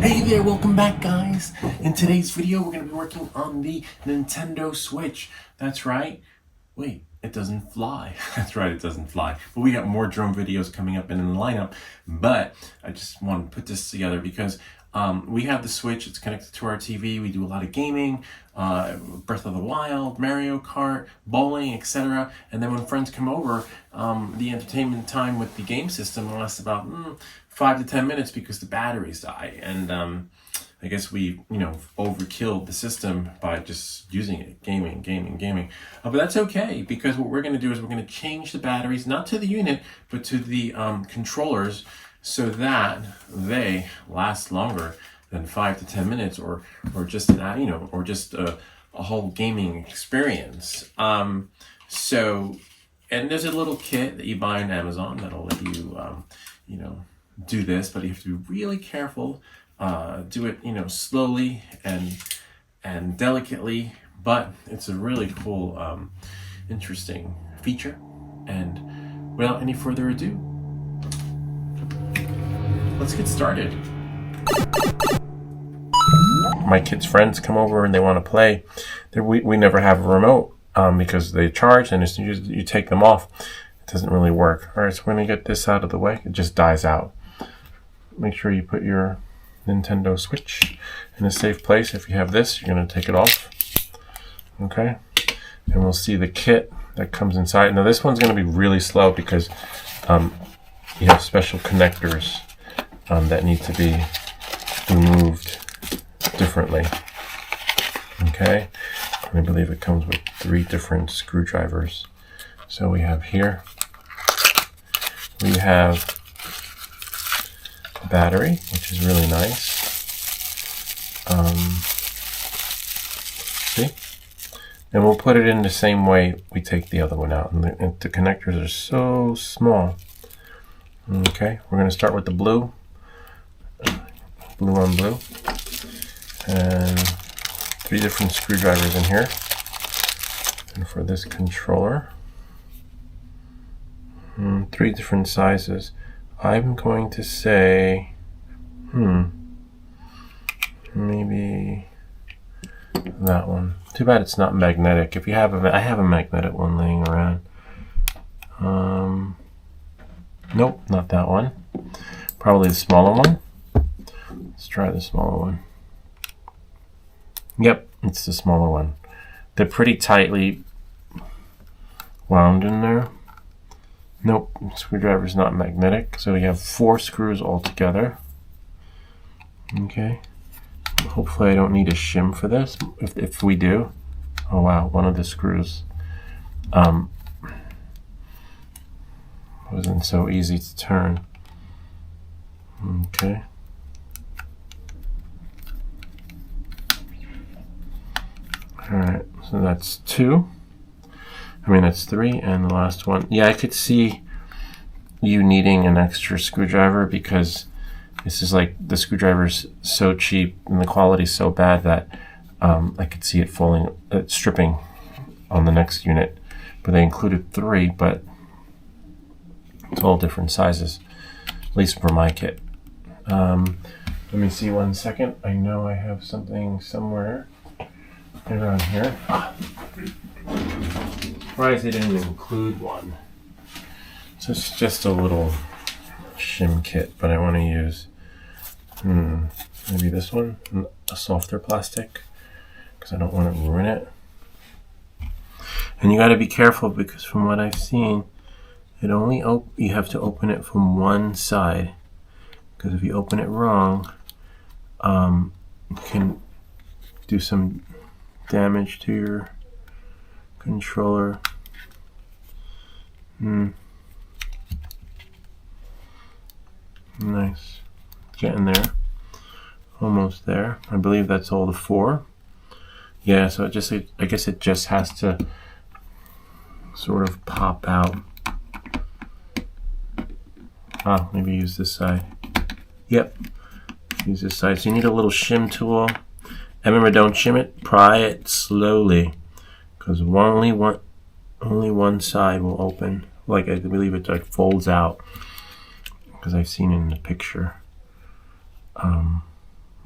Hey there, welcome back guys. In today's video we're going to be working on the Nintendo Switch. That's right. Wait, it doesn't fly. That's right, it doesn't fly. But we got more drone videos coming up in the lineup. But I just want to put this together because we have the Switch. It's connected to our TV. We do a lot of gaming, Breath of the Wild, Mario Kart, bowling, etc. And then when friends come over, the entertainment time with the game system lasts about 5 to 10 minutes because the batteries die. And I guess we, overkilled the system by just using it, gaming. But that's okay, because what we're going to do is we're going to change the batteries, not to the unit, but to the controllers, so that they last longer than 5 to 10 minutes, or just a whole gaming experience. And there's a little kit that you buy on Amazon that'll let you, do this, but you have to be really careful. Do it, slowly and delicately, but it's a really cool, interesting feature. And without any further ado, let's get started. My kids' friends come over and they want to play. We never have a remote because they charge, and as soon as you take them off, it doesn't really work. All right, so we're going to get this out of the way. It just dies out. Make sure you put your Nintendo Switch in a safe place. If you have this, you're going to take it off. Okay? And we'll see the kit that comes inside. Now this one's going to be really slow because you have special connectors that need to be removed differently. Okay? And I believe it comes with 3 different screwdrivers. So we have here, we have battery, which is really nice. See? And we'll put it in the same way we take the other one out. And the connectors are so small. Okay, we're going to start with the blue. Blue on blue. And 3 different screwdrivers in here. And for this controller, 3 different sizes. I'm going to say, maybe that one. Too bad it's not magnetic. If you have I have a magnetic one laying around. Nope, not that one. Probably the smaller one. Let's try the smaller one. Yep, it's the smaller one. They're pretty tightly wound in there. Nope, screwdriver's not magnetic, so we have 4 screws altogether. Okay, hopefully I don't need a shim for this. If we do, oh wow, one of the screws wasn't so easy to turn. Okay. Alright, so that's 2. That's 3, and the last one. Yeah, I could see you needing an extra screwdriver because this is like, the screwdriver's so cheap and the quality's so bad that I could see it stripping on the next unit. But they included 3, but it's all different sizes, at least for my kit. Let me see 1 second. I know I have something somewhere around here. Surprised they didn't include one. So it's just a little shim kit, but I want to use maybe this one, a softer plastic, because I don't want to ruin it. And you got to be careful because from what I've seen, it only you have to open it from one side, because if you open it wrong, you can do some damage to your controller. Nice. Getting there. Almost there. I believe that's all the 4. Yeah, so I guess it just has to sort of pop out. Maybe use this side. Yep. Use this side. So you need a little shim tool. And remember, don't shim it. Pry it slowly, because only one side will open. Like, I believe it like folds out, because I've seen it in the picture.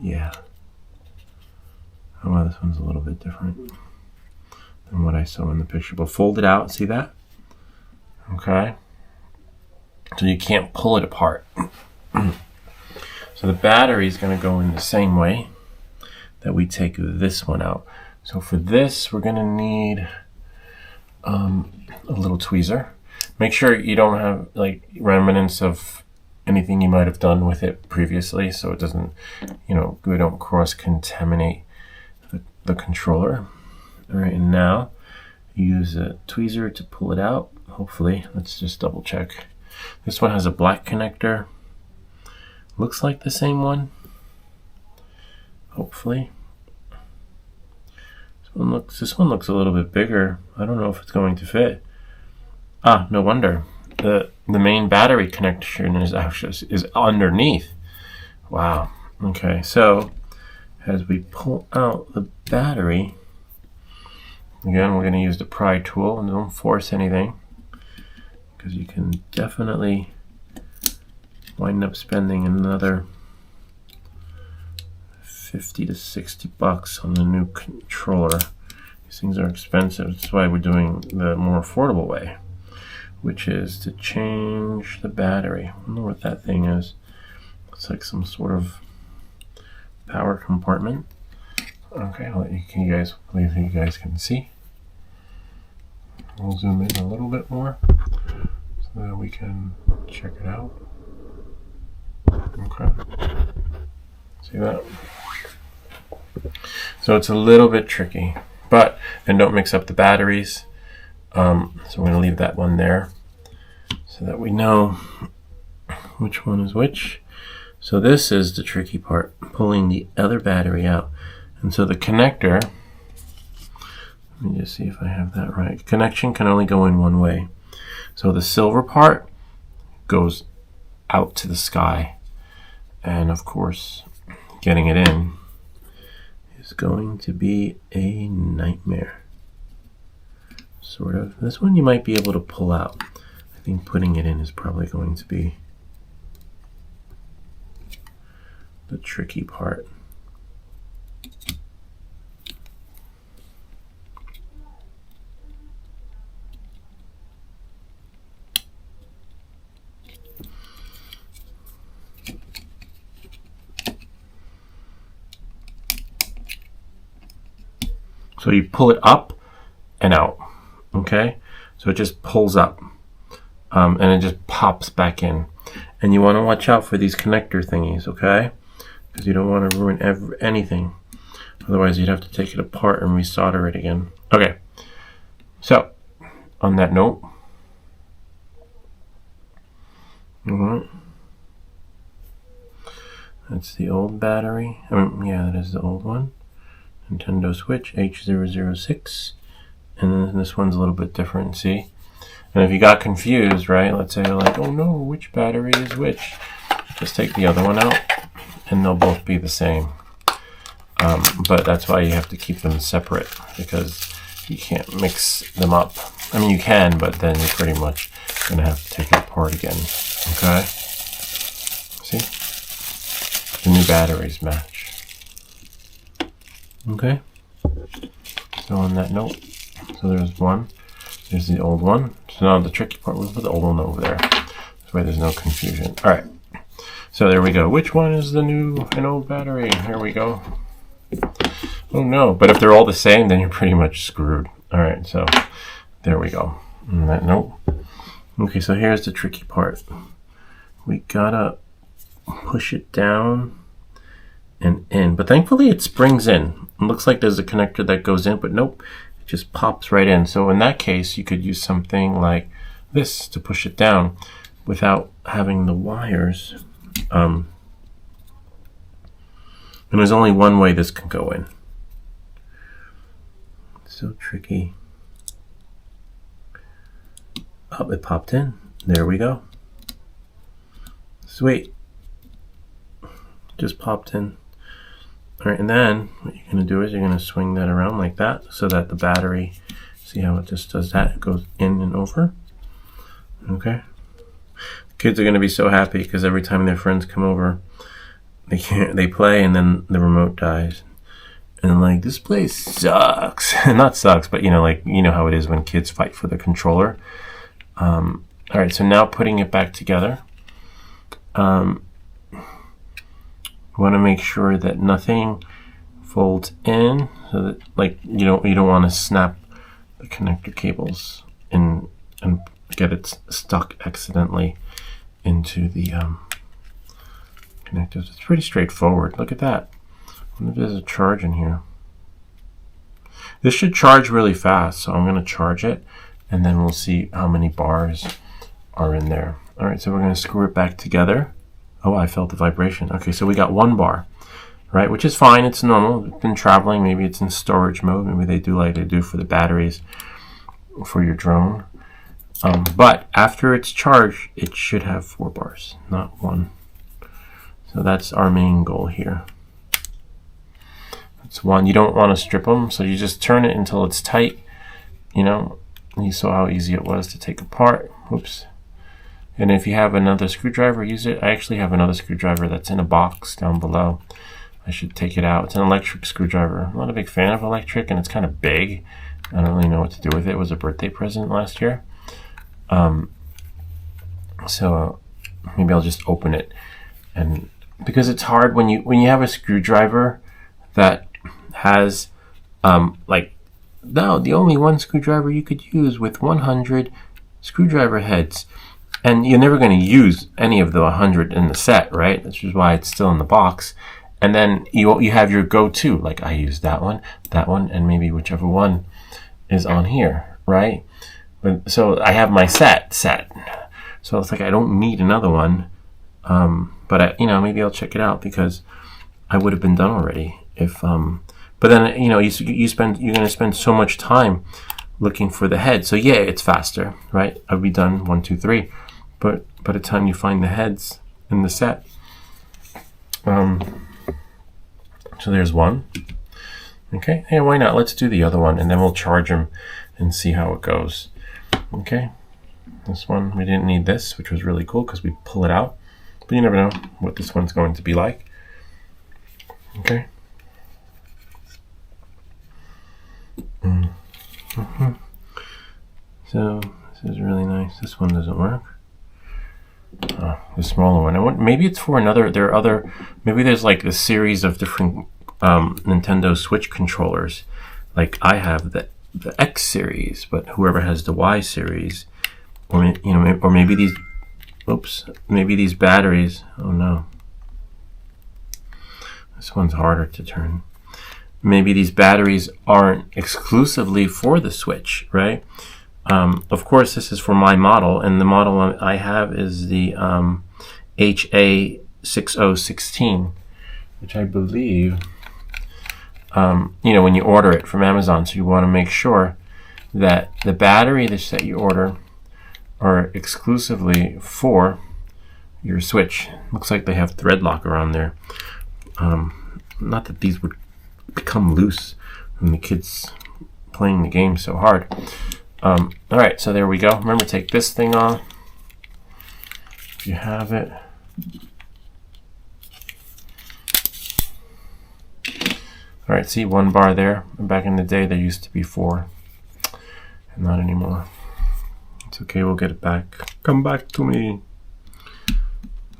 Yeah. Oh, well, this one's a little bit different than what I saw in the picture. But fold it out. See that? Okay. So you can't pull it apart. So the battery is going to go in the same way that we take this one out. So for this, we're going to need a little tweezer. Make sure you don't have like remnants of anything you might have done with it previously, so it doesn't, we don't cross-contaminate the controller. All right, and now use a tweezer to pull it out. Hopefully, let's just double check. This one has a black connector. Looks like the same one. Hopefully. This one looks a little bit bigger. I don't know if it's going to fit. Ah, no wonder. The main battery connection is underneath. Wow. Okay, so as we pull out the battery, again, we're going to use the pry tool, and don't force anything, because you can definitely wind up spending another $50 to $60 on the new controller. These things are expensive. That's why we're doing the more affordable way, which is to change the battery. I don't know what that thing is. It's like some sort of power compartment. Okay, I'll let you guys can see. We'll zoom in a little bit more so that we can check it out. Okay. See that? So it's a little bit tricky, and don't mix up the batteries. So we're going to leave that one there so that we know which one is which. So this is the tricky part, pulling the other battery out. And so the connector, let me just see if I have that right. Connection can only go in one way. So the silver part goes out to the sky. And of course, getting it in is going to be a nightmare. Sort of. This one you might be able to pull out. I think putting it in is probably going to be the tricky part. So you pull it up and out, okay? So it just pulls up, and it just pops back in. And you want to watch out for these connector thingies, okay? Because you don't want to ruin anything. Otherwise, you'd have to take it apart and resolder it again. Okay, so on that note, all right. That's the old battery. Yeah, that is the old one. Nintendo Switch H006, and then this one's a little bit different, see? And if you got confused, right, let's say you're like, oh no, which battery is which? Just take the other one out, and they'll both be the same. But that's why you have to keep them separate, because you can't mix them up. I mean, you can, but then you're pretty much going to have to take it apart again, okay? See? The new batteries match. Okay, so on that note, so there's one, there's the old one. So now the tricky part, we'll put the old one over there. This way there's no confusion. All right, so there we go. Which one is the new and old battery? Here we go. Oh no, but if they're all the same, then you're pretty much screwed. All right, so there we go. On that note, okay, so here's the tricky part. We gotta push it down and in, but thankfully it springs in. It looks like there's a connector that goes in, but nope, it just pops right in. So in that case, you could use something like this to push it down without having the wires. And there's only one way this can go in. So tricky. Oh, it popped in. There we go. Sweet. Just popped in. All right, and then what you're going to do is you're going to swing that around like that so that the battery, see how it just does that? It goes in and over. Okay. The kids are going to be so happy because every time their friends come over, they play and then the remote dies. And like, this place sucks. Not sucks, but you know how it is when kids fight for the controller. All right, so now putting it back together. Want to make sure that nothing folds in, so that like you don't want to snap the connector cables in and get it stuck accidentally into the connectors. It's pretty straightforward. Look at that. I wonder if there's a charge in here. This should charge really fast, so I'm going to charge it, and then we'll see how many bars are in there. All right, so we're going to screw it back together. Oh, I felt the vibration. Okay, so we got 1 bar, right, which is fine. It's normal. It's been traveling. Maybe it's in storage mode. Maybe they do like they do for the batteries for your drone. But after it's charged, it should have 4 bars, not 1. So that's our main goal here. It's 1. You don't want to strip them, so you just turn it until it's tight. You saw how easy it was to take apart. Oops. And if you have another screwdriver, use it. I actually have another screwdriver that's in a box down below. I should take it out. It's an electric screwdriver. I'm not a big fan of electric, and it's kind of big. I don't really know what to do with it. It was a birthday present last year. So maybe I'll just open it, and because it's hard when you have a screwdriver that has the only one screwdriver you could use with 100 screwdriver heads, and you're never going to use any of the 100 in the set, right? Which is why it's still in the box. And then you have your go-to, like I use that one, and maybe whichever one is on here, right? But so I have my set. So it's like I don't need another one. But maybe I'll check it out, because I would have been done already if. But then you're going to spend so much time looking for the head. So yeah, it's faster, right? I'll be done 1, 2, 3. But by the time you find the heads in the set, so there's 1. Okay, hey, why not? Let's do the other one, and then we'll charge them and see how it goes. Okay, this one, we didn't need this, which was really cool because we pull it out. But you never know what this one's going to be like. Okay. So this is really nice. This one doesn't work. The smaller one. Maybe it's for another. Maybe there's like a series of different Nintendo Switch controllers. Like I have the X series, but whoever has the Y series, or maybe these. Oops, maybe these batteries. Oh no, this one's harder to turn. Maybe these batteries aren't exclusively for the Switch, right? Of course, this is for my model, and the model I have is the HA6016, which I believe, when you order it from Amazon, so you want to make sure that the battery that you order are exclusively for your Switch. Looks like they have thread locker on there. Not that these would become loose from the kids playing the game so hard. All right, so there we go. Remember, take this thing off if you have it. All right, see 1 bar there. Back in the day, there used to be 4, and not anymore. It's okay, we'll get it back. Come back to me.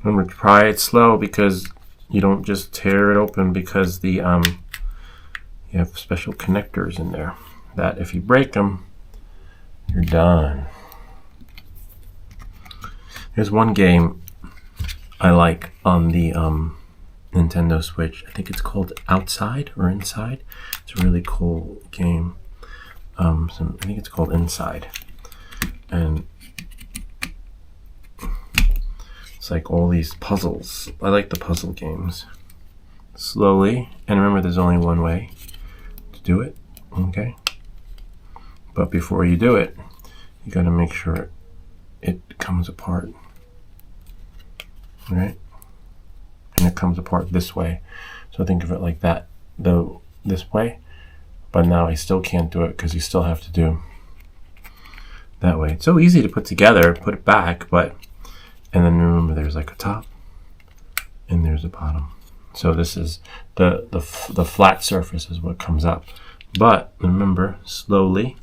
Remember, try it slow, because you don't just tear it open, because the you have special connectors in there that if you break them, you're done. There's one game I like on the Nintendo Switch. I think it's called Outside or Inside. It's a really cool game. So I think it's called Inside. And it's like all these puzzles. I like the puzzle games. Slowly, and remember, there's only one way to do it, okay? But before you do it, you gotta make sure it comes apart, right? And it comes apart this way. So think of it like that, though, this way. But now I still can't do it, because you still have to do that way. It's so easy to put together, put it back, and then remember, there's like a top and there's a bottom, So this is the flat surface is what comes up. But remember, slowly,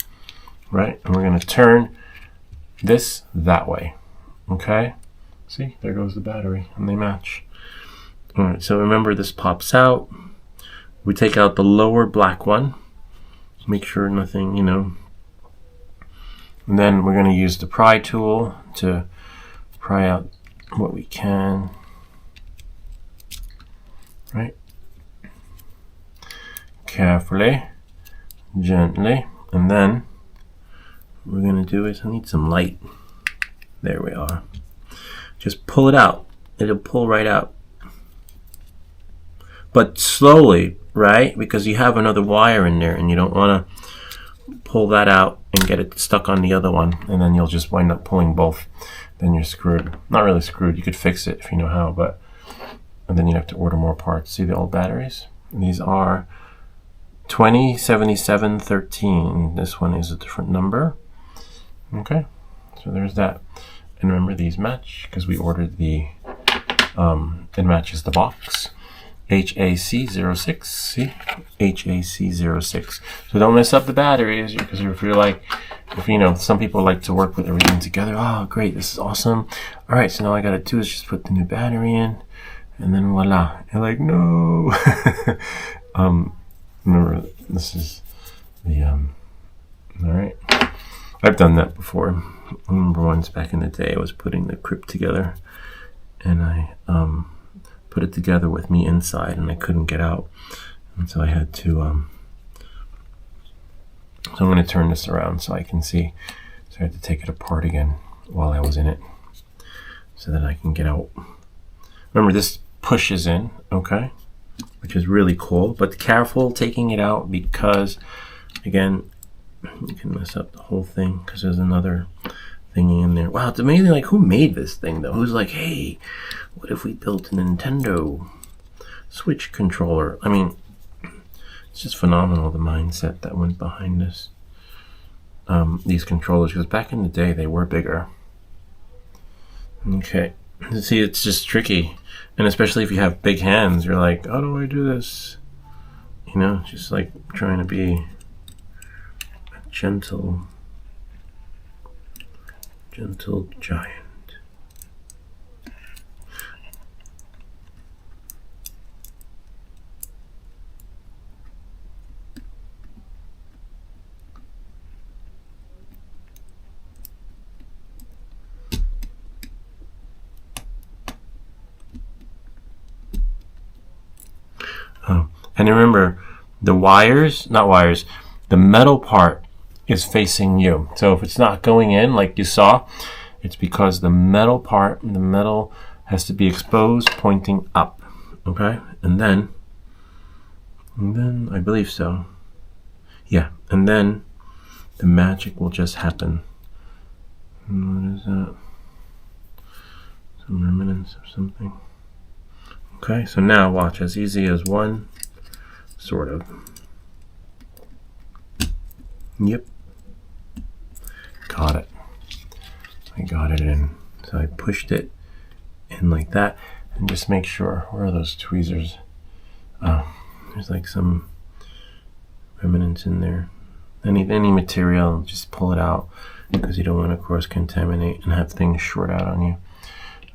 right? And we're going to turn this that way. Okay? See, there goes the battery, and they match. All right, so remember, this pops out. We take out the lower black one. Make sure nothing, and then we're going to use the pry tool to pry out what we can. Right? Carefully, gently, and then what we're going to do is, I need some light. There we are. Just pull it out. It'll pull right out. But slowly, right? Because you have another wire in there and you don't want to pull that out and get it stuck on the other one. And then you'll just wind up pulling both. Then you're screwed. Not really screwed. You could fix it if you know how, but and then you'd have to order more parts. See the old batteries? And these are 207713. This one is a different number. Okay, so there's that. And remember, these match because we ordered the, it matches the box. HAC06, see? HAC06. So don't mess up the batteries, because if you're like, some people like to work with everything together. Oh, great, this is awesome. All right, so now all I got to do is just put the new battery in, and then voila. You're like, no. Remember, this is the, all right. I've done that before. I remember once back in the day, I was putting the crypt together, and I put it together with me inside, and I couldn't get out, and so I had to. So I'm going to turn this around so I can see. So I had to take it apart again while I was in it, so that I can get out. Remember, this pushes in, okay, which is really cool. But careful taking it out, because, again, you can mess up the whole thing because there's another thingy in there. Wow, it's amazing. Like, who made this thing though? Who's like, hey, what if we built a Nintendo Switch controller? I mean, it's just phenomenal, the mindset that went behind this. These controllers, because back in the day they were bigger. Okay, see, it's just tricky, and especially if you have big hands, you're like, how do I do this? Just like trying to be gentle giant. And remember, the the metal part is facing you. So if it's not going in like you saw, it's because the metal has to be exposed, pointing up. Okay? And then I believe so. Yeah, and then the magic will just happen. And what is that? Some remnants of something. Okay, so now watch, as easy as one, sort of. Yep. Got it. I got it in. So I pushed it in like that, and just make sure, where are those tweezers? There's like some remnants in there. Any material, just pull it out, because you don't want to cross-contaminate and have things short out on you.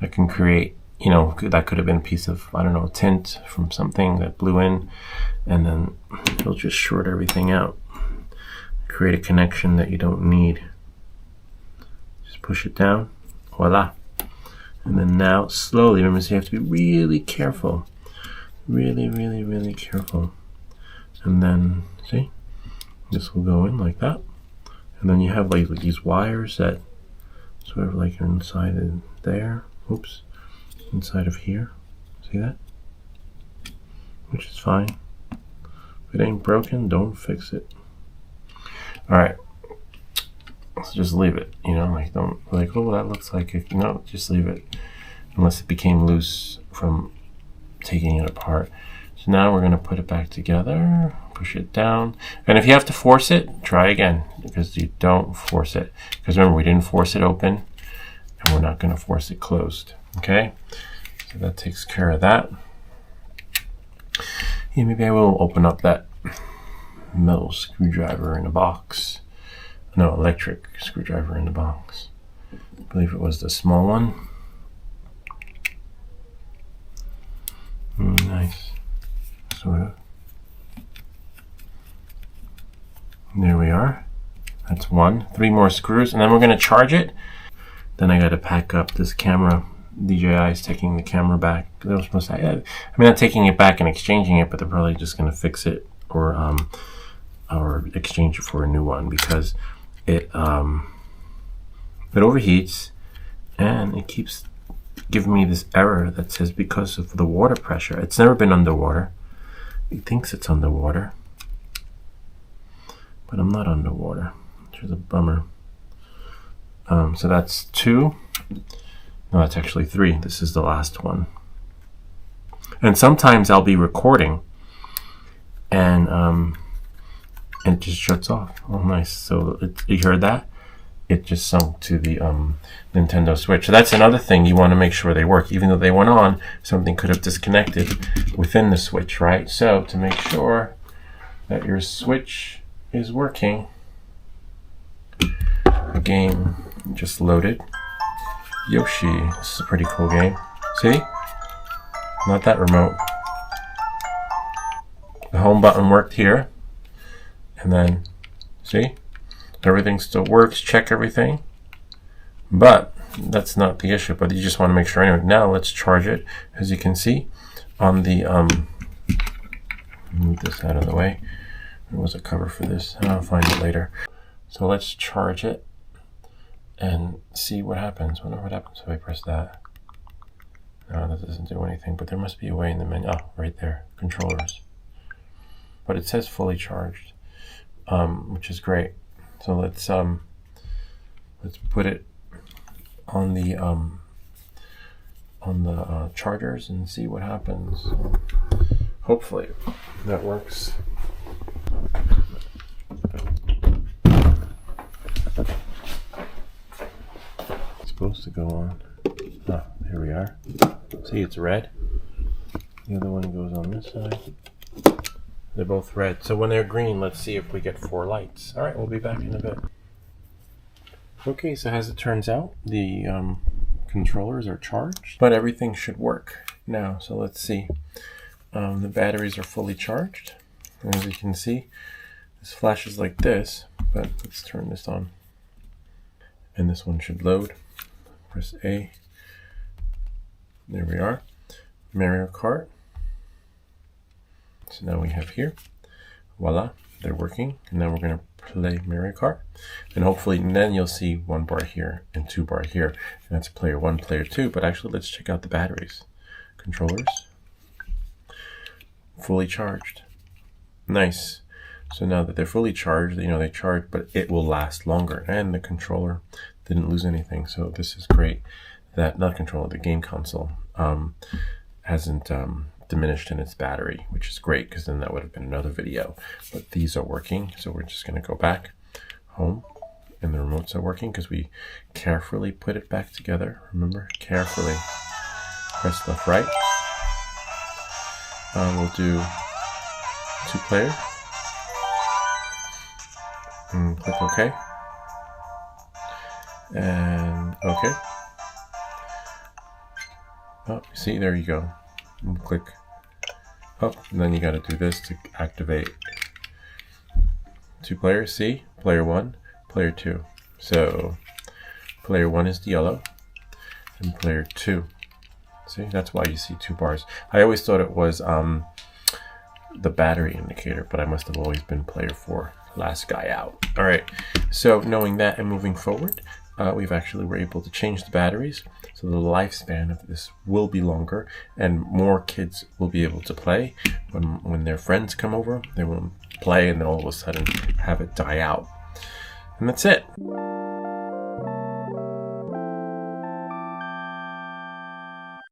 That can create, that could have been a piece of, I don't know, tint from something that blew in, and then it'll just short everything out. Create a connection that you don't need. Just push it down, voila. And then now, slowly, remember, so you have to be really careful. Really, really, really careful. And then, see, this will go in like that. And then you have like these wires that sort of like are inside of there. Oops. Inside of here. See that? Which is fine. If it ain't broken, don't fix it. Alright. Let's just leave it. Don't, like, oh, that looks like it. No, just leave it. Unless it became loose from taking it apart. So now we're going to put it back together. Push it down. And if you have to force it, try again. Because you don't force it. Because remember, we didn't force it open. And we're not going to force it closed. Okay? So that takes care of that. Yeah, maybe I will open up that metal screwdriver in a box. No, electric screwdriver in the box. I believe it was the small one. Nice. Sort of. There we are. That's one. 3 more screws, and then we're going to charge it. Then I got to pack up this camera. DJI is taking the camera back. They were supposed to, I mean, not taking it back and exchanging it, but they're probably just going to fix it or exchange it for a new one because it overheats and it keeps giving me this error that says because of the water pressure. It's never been underwater. It thinks it's underwater, but I'm not underwater, which is a bummer. So that's 2. No, that's actually 3. This is the last one. And sometimes I'll be recording and it just shuts off. Oh, nice. So you heard that? It just sunk to the Nintendo Switch. So that's another thing. You want to make sure they work. Even though they went on, something could have disconnected within the Switch, right? So to make sure that your Switch is working, the game just loaded. Yoshi. This is a pretty cool game. See? Not that remote. The home button worked here. And then, see? Everything still works. Check everything. But that's not the issue. But you just want to make sure anyway. Now let's charge it. As you can see on the, move this out of the way. There was a cover for this. I'll find it later. So let's charge it and see what happens. Wonder what happens if I press that. No, that doesn't do anything, but there must be a way in the menu. Oh, right there, controllers. But it says fully charged, which is great. So let's put it on the chargers and see what happens. Hopefully that works. Supposed to go on. Oh, here we are. See, it's red. The other one goes on this side. They're both red. So when they're green, let's see if we get 4 lights. All right, we'll be back in a bit. Okay, so as it turns out, the controllers are charged, but everything should work now. So let's see. The batteries are fully charged. As you can see, this flashes like this, but let's turn this on. And this one should load. Press A. There we are. Mario Kart. So now we have here. Voila, they're working. And now we're going to play Mario Kart. And hopefully then you'll see 1 bar here and 2 bar here. And that's player 1, player 2. But actually, let's check out the batteries. Controllers. Fully charged. Nice. So now that they're fully charged, you know, they charge, but it will last longer. And the controller didn't lose anything. So this is great. That, not controller, the game console hasn't diminished in its battery, which is great because then that would have been another video. But these are working. So we're just going to go back home and the remotes are working because we carefully put it back together. Remember, carefully press left, right. We'll do 2 player and click OK. And OK. Oh, see, there you go. And click up, and then you got to do this to activate 2 players. See, player 1, player 2. So player 1 is the yellow, and player 2. See, that's why you see 2 bars. I always thought it was the battery indicator, but I must have always been player 4, last guy out. All right. So knowing that and moving forward, we're able to change the batteries, so the lifespan of this will be longer, and more kids will be able to play. When their friends come over, they will play, and then all of a sudden have it die out. And that's it.